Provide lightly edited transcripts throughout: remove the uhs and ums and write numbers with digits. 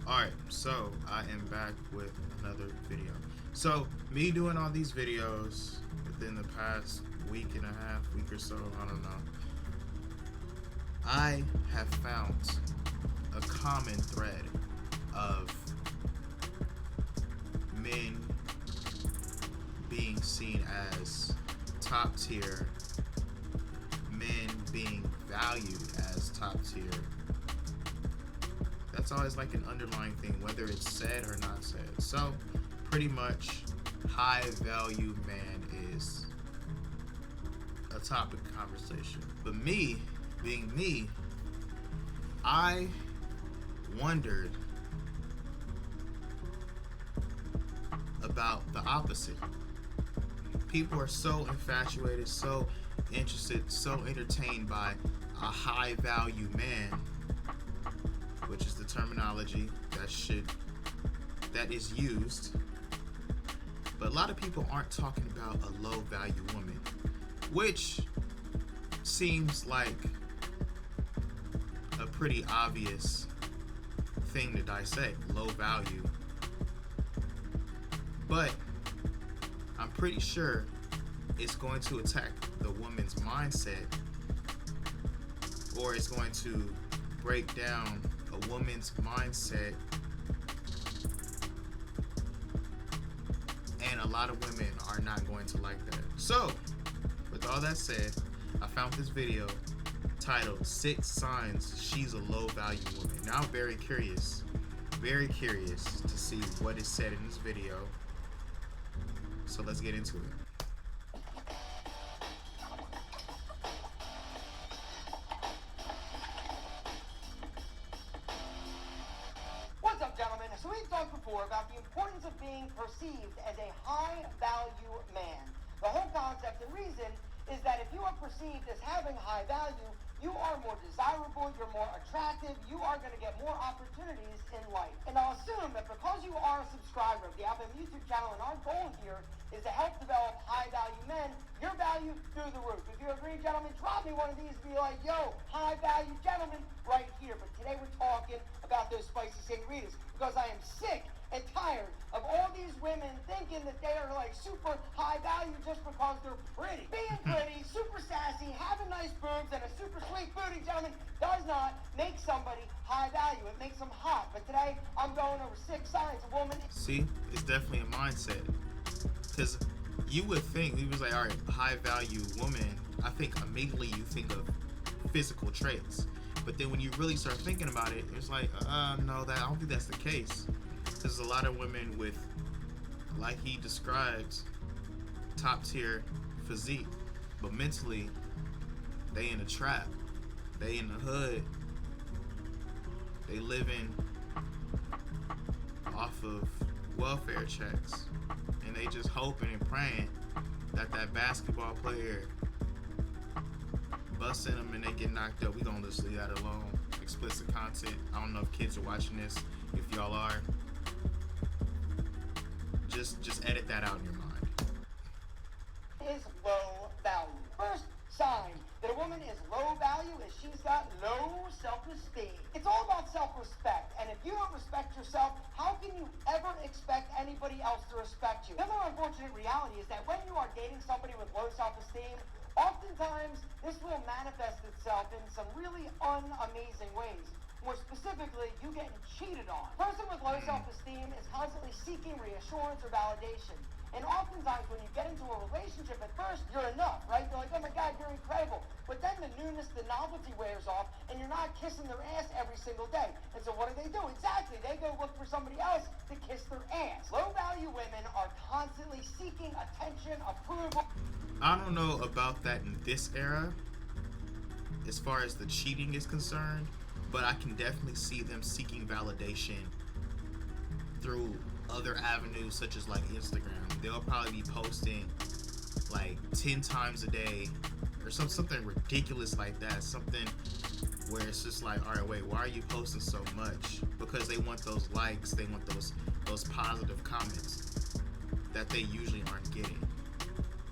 Alright, so I am back with another video. So, me doing all these videos within the past week and a half, week or so, I don't know, I have found a common thread of men being seen as top tier, men being valued as top tier. That's always like an underlying thing, whether it's said or not said. So, pretty much, high value man is a topic of conversation. But me, being me, I wondered about the opposite. People are so infatuated, so interested, so entertained by a high value man, which is the terminology that is used. But a lot of people aren't talking about a low value woman, which seems like a pretty obvious thing to dissect, low value. But I'm pretty sure it's going to attack the woman's mindset, or it's going to break down a woman's mindset. And a lot of women are not going to like that. So, with all that said, I found this video titled 6 Signs She's a Low Value Woman. Now I'm very curious to see what is said in this video. So let's get into it. What's up, gentlemen? So we've talked before about the importance of being perceived as a high-value man. The whole concept and reason is that if you are perceived as having high value, you are more desirable, you're more attractive, you are going to get more opportunities in life. And I'll assume that because you are a subscriber of the Alpha YouTube channel, and our goal here is to help develop high-value men, your value through the roof. If you agree, gentlemen, drop me one of these and be like, yo, high-value gentlemen right here. But today we're talking about those spicy senoritas because I am sick and tired of all these women thinking that they are like super high value just because they're pretty. Being pretty, super sassy, having nice boobs, and a super sweet booty, gentlemen, does not make somebody high value. It makes them hot. But today, I'm going over 6 signs a woman... See, it's definitely a mindset. Because you would think, he was like, all right, high value woman, I think immediately you think of physical traits. But then when you really start thinking about it, it's like, no, I don't think that's the case. There's a lot of women with, like he describes, top tier physique, but mentally, they in a trap. They in the hood. They living off of welfare checks, and they just hoping and praying that basketball player busting them and they get knocked up. We gonna just leave that alone. Explicit content. I don't know if kids are watching this. If y'all are, just edit that out in your mind. Is low value. First sign that a woman is low value is she's got low self-esteem. It's all about self-respect, and if you don't respect yourself, how can you ever expect anybody else to respect you? The other unfortunate reality is that when you are dating somebody with low self-esteem, oftentimes this will manifest itself in some really unamazing ways. More specifically, you getting cheated on. A person with low self-esteem is constantly seeking reassurance or validation. And oftentimes when you get into a relationship, at first you're enough, right? You're like, oh my God, you're incredible. But then the newness, the novelty wears off, and you're not kissing their ass every single day. And so what do? Exactly, they go look for somebody else to kiss their ass. Low-value women are constantly seeking attention, approval. I don't know about that in this era, as far as the cheating is concerned, but I can definitely see them seeking validation through other avenues such as like Instagram. They'll probably be posting like 10 times a day or something ridiculous like that. Something where it's just like, all right, wait, why are you posting so much? Because they want those likes, they want those positive comments that they usually aren't getting.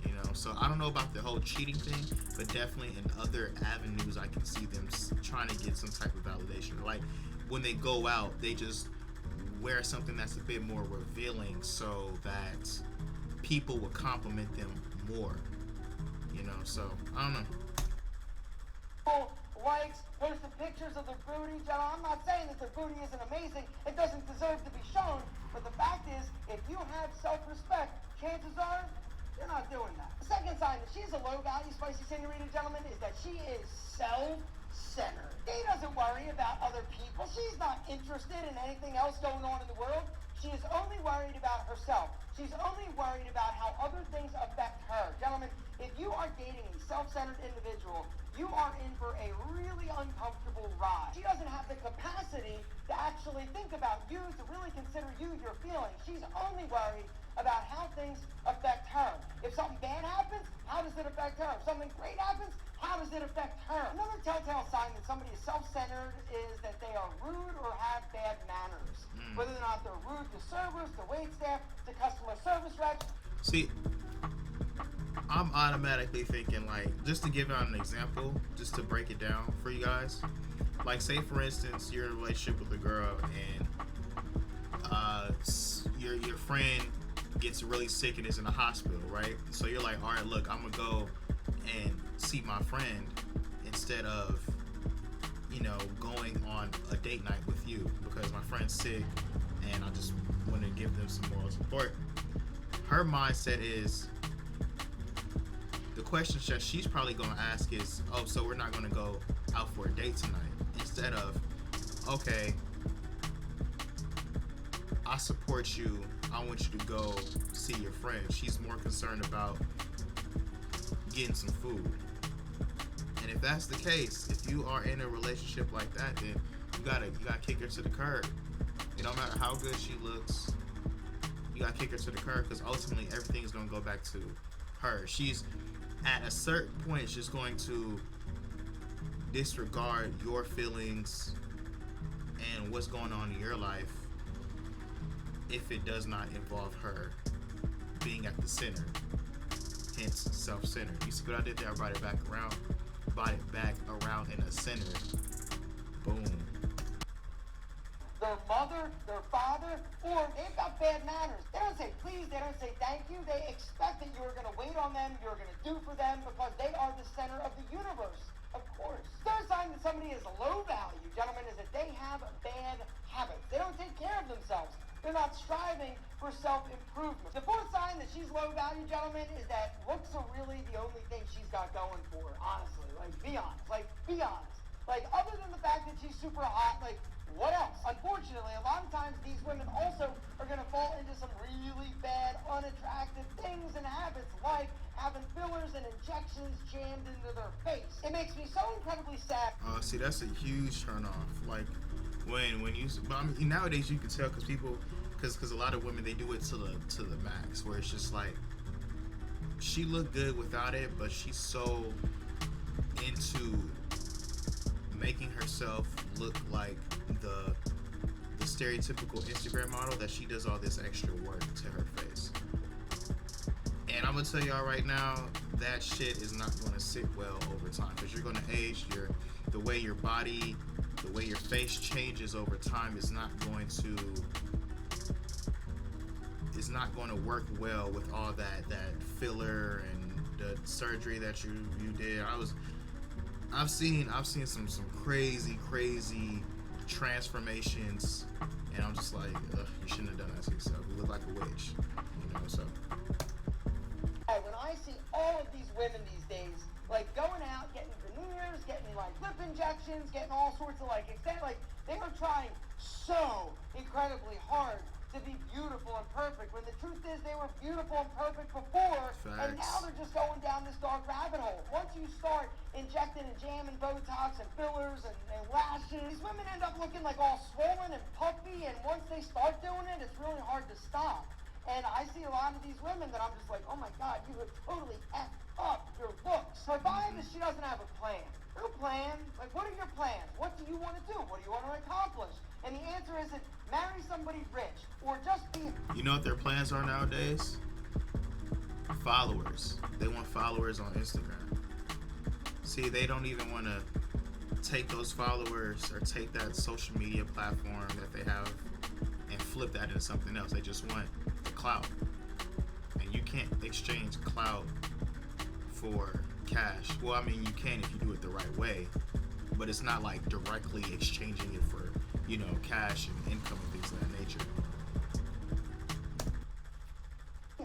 You know, so I don't know about the whole cheating thing, but definitely in other avenues I can see them trying to get some type of validation. Like when they go out, they just wear something that's a bit more revealing so that people would compliment them more. You know, so I don't know. Likes, posted pictures of their booty. John, I'm not saying that their booty isn't amazing. It doesn't deserve to be shown. But the fact is, if you have self-respect, chances are you're not doing that. The second sign that she's a low-value spicy senorita, gentlemen, is that she is self-centered. She doesn't worry about other people. She's not interested in anything else going on in the world. She is only worried about herself. She's only worried about how other things affect her. Gentlemen, if you are dating a self-centered individual, you are in for a really uncomfortable ride. She doesn't have the capacity to actually think about you, to really consider you, your feelings. She's only worried about how things affect her. If something bad happens, how does it affect her? If something great happens, how does it affect her? Another telltale sign that somebody is self-centered is that they are rude or have bad manners. Whether or not they're rude to servers, to waitstaff, to customer service reps. See, I'm automatically thinking, like, just to give out an example, just to break it down for you guys. Like, say for instance, you're in a relationship with a girl and your friend gets really sick and is in the hospital, right? So you're like, all right, look, I'm gonna go and see my friend instead of, you know, going on a date night with you because my friend's sick and I just want to give them some moral support. Her mindset is, the question that she's probably going to ask is, oh, so we're not going to go out for a date tonight, instead of, okay, I support you, I want you to go see your friend. She's more concerned about getting some food. And if that's the case, if you are in a relationship like that, then you gotta kick her to the curb. It don't matter how good she looks, you gotta kick her to the curb, because ultimately everything is gonna go back to her. She's at a certain point just going to disregard your feelings and what's going on in your life if it does not involve her being at the center. Hence, self-centered. You see what I did there? I brought it back around in the center. Boom. Their mother, their father, or they've got bad manners. They don't say please, they don't say thank you. They expect that you're going to wait on them, you're going to do for them, because they are the center of the universe, of course. Third sign that somebody is low value, gentlemen, is that they have bad habits. They don't take care of themselves. They're not striving for self-improvement. The fourth sign that she's low value, gentlemen, is that looks are really the only thing she's got going for her, honestly. Like, be honest. Like, other than the fact that she's super hot, like, what else? Unfortunately, a lot of times these women also are going to fall into some really bad, unattractive things and habits, like having fillers and injections jammed into their face. It makes me so incredibly sad. See, that's a huge turn off. Like, when you, I mean, nowadays you can tell because a lot of women, they do it to the max, where it's just like, she looked good without it, but she's so into making herself look like the stereotypical Instagram model that she does all this extra work to her face. And I'm gonna tell y'all right now, that shit is not gonna sit well over time, because you're gonna age. The way your body, the way your face changes over time is not going to work well with all that filler and the surgery that you did. I've seen some crazy transformations, and I'm just like, ugh, you shouldn't have done that to yourself. You look like a witch, you know. So when I see all of these women these days, like going out, getting veneers, getting like lip injections, getting all sorts of like they are trying so incredibly hard to be beautiful and perfect, when the truth is they were beautiful and perfect before. Facts. And now they're just going down this dark rabbit hole. Once you start injecting and jamming Botox and fillers and lashes, these women end up looking like all swollen and puffy, and once they start doing it, it's really hard to stop. And I see a lot of these women that I'm just like, oh my God, you have totally effed up your looks. Her vibe is she doesn't have a plan. No plan. Like, what are your plans? What do you want to do? What do you want to accomplish? And the answer isn't marry somebody rich or just be... You know what their plans are nowadays? Followers. They want followers on Instagram. See, they don't even want to take those followers or take that social media platform that they have and flip that into something else. They just want the clout. And you can't exchange clout for cash. Well, I mean, you can if you do it the right way, but it's not like directly exchanging it for, you know, cash and income and things of that nature.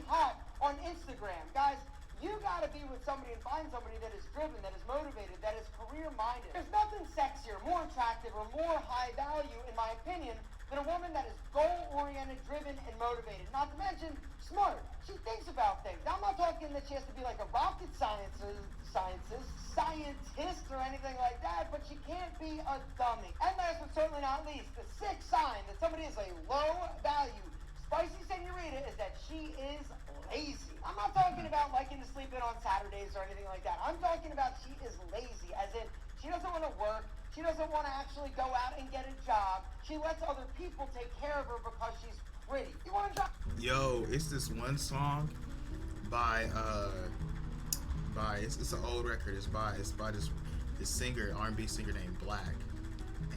Hot on Instagram. Guys, you gotta be with somebody and find somebody that is driven, that is motivated, that is career-minded. There's nothing sexier, more attractive, or more high value, in my opinion, than a woman that is goal-oriented, driven, and motivated. Not to mention, smart. She thinks about things. Now, I'm not talking that she has to be like a rocket scientist or anything like that, but she can't be a dummy. And last but certainly not least, the sixth sign that somebody is a low-value spicy senorita is that she is lazy. I'm not talking about liking to sleep in on Saturdays or anything like that. I'm talking about she is lazy, as in she doesn't want to work. She doesn't want to actually go out and get a job. She lets other people take care of her because she's pretty. You want to drop? Yo, it's this one song by it's an old record. It's by this singer, R&B singer named Black,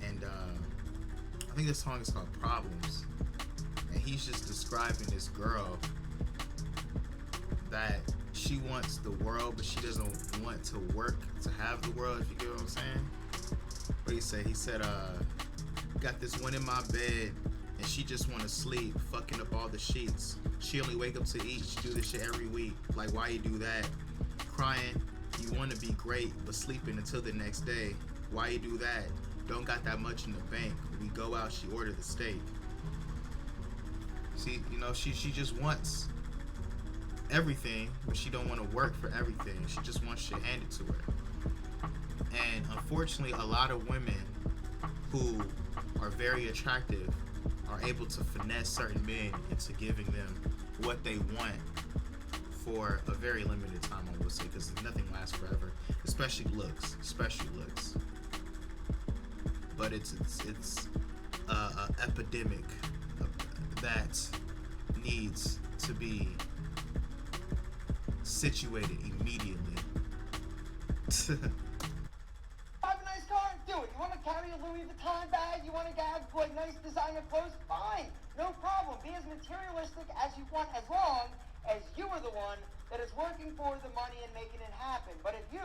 and I think this song is called Problems. And he's just describing this girl that she wants the world, but she doesn't want to work to have the world, if you get what I'm saying. What do you say? He said, got this one in my bed, and she just want to sleep, fucking up all the sheets. She only wake up to eat. She do this shit every week. Like, why you do that? Crying, you want to be great, but sleeping until the next day. Why you do that? Don't got that much in the bank. We go out, she order the steak. See, you know, she just wants everything, but she don't want to work for everything. She just wants shit handed to her. And unfortunately, a lot of women who are very attractive are able to finesse certain men into giving them what they want for a very limited time, I will say, because nothing lasts forever, especially looks. But it's an epidemic that needs to be situated immediately. Have a nice car? Do it. You want to carry a Louis Vuitton bag? You want to have like nice designer clothes? Fine. No problem. Be as materialistic as you want, as long as you are the one that is working for the money and making it happen. But if you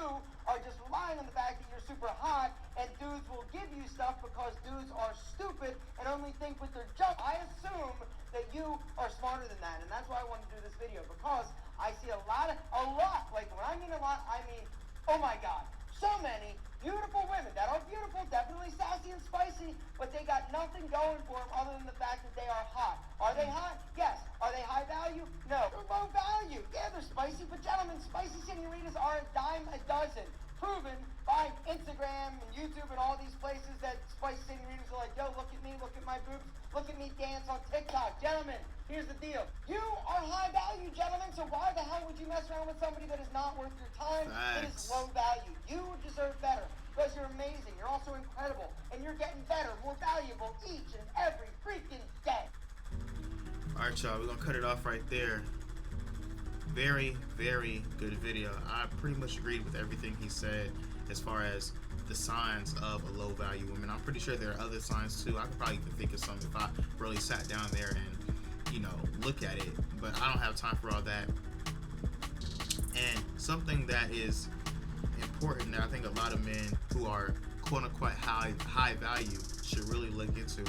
are just relying on the fact that you're super hot and dudes will give you stuff because dudes are stupid and only think with their junk, I assume that you are smarter than that. And that's why I want to do this video, because I see a lot, like when I mean a lot, I mean, oh my God, so many beautiful women that are beautiful, definitely sassy and spicy, but they got nothing going for them other than the fact that they are hot. Are they hot? Yes. Are they high value? No. They're low value. Yeah, they're spicy, but gentlemen, spicy senoritas are a dime a dozen. Proven by Instagram and YouTube and all these places that spicy senoritas are like, yo, look at me, look at my boobs, look at me dance on TikTok. Gentlemen, here's the deal. You are high value, gentlemen, so why the hell would you mess around with somebody that is not worth your time? It is low value. You deserve better because you're amazing. You're also incredible, and you're getting better, more valuable each and every freaking day. All right, y'all, we're gonna cut it off right there. Very, very good video. I pretty much agreed with everything he said as far as the signs of a low value woman. I'm pretty sure there are other signs too. I could probably even think of some if I really sat down there and, you know, look at it, but I don't have time for all that. And something that is important that I think a lot of men who are quote unquote high value should really look into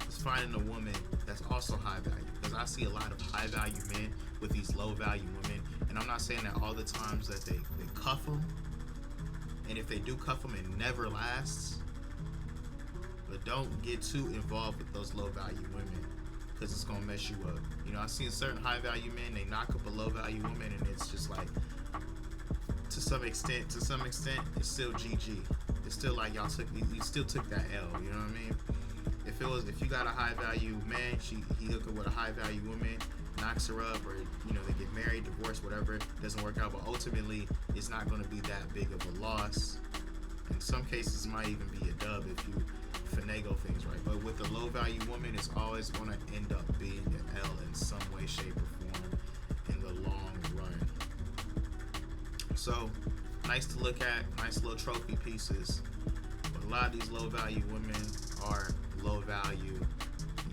is finding a woman that's also high value. Because I see a lot of high value men with these low value women, and I'm not saying that all the times that they cuff them, and if they do cuff them, it never lasts. But don't get too involved with those low value women, because it's gonna mess you up. You know, I've seen certain high value men, they knock up a low value woman, and it's just like, to some extent, it's still GG. It's still like you still took that L. You know what I mean? If you got a high value man, he hook up with a high value woman, knocks her up, or you know they get married, divorced, whatever, doesn't work out. But ultimately, it's not going to be that big of a loss. In some cases, it might even be a dub if you finagle things right. But with a low value woman, it's always going to end up being an L in some way, shape, or form in the long run. So nice to look at, nice little trophy pieces. But a lot of these low value women are low value.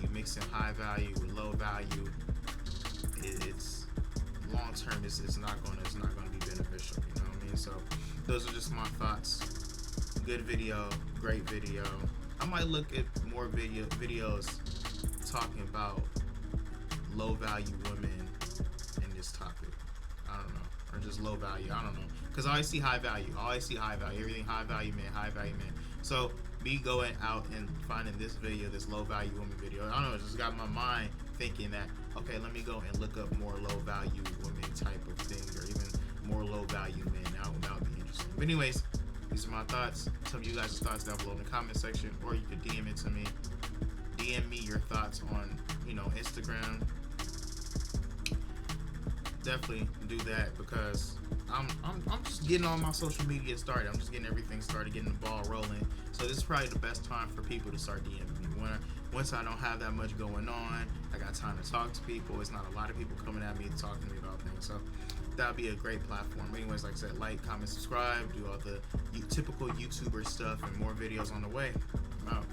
You mixing high value with low value, it's long term. It's not gonna be beneficial. You know what I mean? So those are just my thoughts. Good video, great video. I might look at more videos talking about low value women in this topic. I don't know, or just low value. I don't know, because I always see high value. Everything high value man. So me going out and finding this video, this low value woman video, I don't know, it just got my mind thinking that, okay, let me go and look up more low value women type of thing, or even more low value men. That would be interesting. But anyways, these are my thoughts. Some of you guys' thoughts down below in the comment section, or you could DM it to me. DM me your thoughts on, Instagram. Definitely do that, because I'm just getting all my social media started. I'm just getting everything started, getting the ball rolling. So this is probably the best time for people to start DMing me. Once I don't have that much going on, I got time to talk to people. It's not a lot of people coming at me and talking to me about things. So that'd be a great platform. Anyways, like I said, like, comment, subscribe, do all the typical YouTuber stuff, and more videos on the way. I'm out.